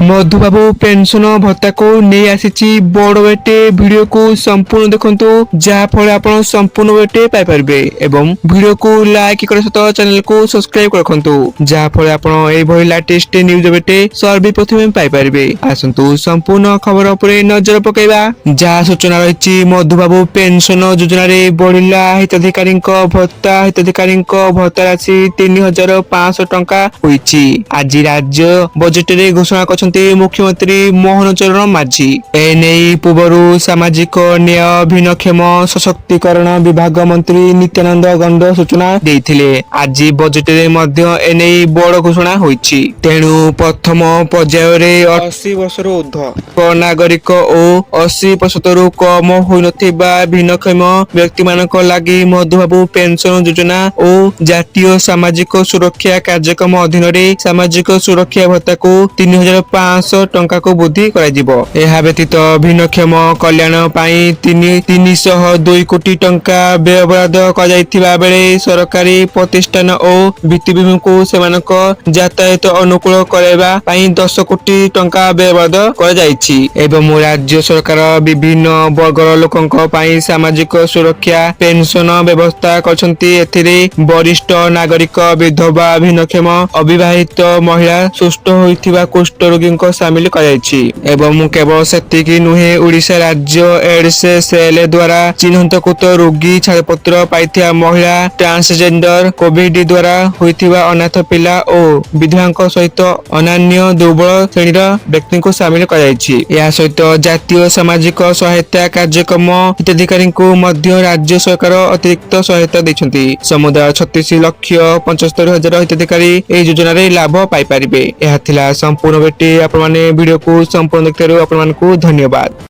Madhubabu pension भत्ता को नहीं आसी बड़ बेटे वीडियो को संपूर्ण देखंतु जहाँफल आप संपूर्ण बेटे पाइपर एवं वीडियो को लाइक कर सहित चैनल को सब्सक्राइब रखंतु जहाँफल आप लेटेस्ट न्यूज बेटे सर्वप्रथम पाइपर। आसतु संपूर्ण खबर उपर नजर पकेबा। जहाँ सूचना रही मधुबाबू पेंशन योजना बढ़िला हिताधिकारी भत्ता भत्ता राशि 3500 टंका होईछि। आज राज्य बजेट रे घोषणा कर मुख्यमंत्री मोहन चरण माझी एने पूर्व सामाजिक न्याय भिन्नक्षम सशक्तिकरण विभाग मंत्री नित्यानंद गंड सूचना देथिले। आज बजेट रे मध्य एने बड़ घोषणा होईछि। तेणु प्रथम पर्याय रे 80 वर्षर ऊर्ध्व नागरिक और 80% रु कम होइनथिबा भिन्नक्षम व्यक्ति मानक लागि मधुबाबू पेंशन योजना और जातीय सामाजिक सुरक्षा कार्यक्रम अधीन रे सामाजिक सुरक्षा भत्ता को 3500 टंका को वृद्धि कराजिबो। एहा व्यतीत भिन्नक्षम कल्याण पाई 302 कोटी टंका व्ययबराद कराइथिबा बेले सरकारी प्रतिष्ठान और भित्तिभूमि को सेमानक यातायात अनुकूल कराइबा पाई 10 कोटी टंका व्ययबराद कराइछि। एवं राज्य सरकार विभिन्न वर्गर लोकंक पाई सामाजिक सुरक्षा पेंशन व्यवस्था करछंती। एथिरे वरिष्ठ नागरिक विधवा भिन्नक्षम अविवाहित महिला सुस्थ होइथिबा कुष्ठ रोगी सामिल कराइछि। एवं केवल सेतिकी नुहे ओडिशा राज्य एड्स सेल द्वारा चिन्हितकृत रोगी छाड़पत्र पाइथिया महिला ट्रांसजेंडर कोविड द्वारा होइथिबा अनाथ पिला और विधवांक सहित अन्य दुर्बल श्रेणीर व्यक्ति को सामिल कराइछि। या सहित जातीय सामाजिक सहायता कार्यक्रम हिताधिकारी को मध्य राज्य सरकार अतिरिक्त सहायता दैछंती। समुदाय 36,75,000 हिताधिकारी ए योजना रे लाभ पाई परिबे। एहा थिला संपूर्ण बेटी आपण माने वीडियो को संपूर्ण देखिथारु आपण मानकु धन्यवाद।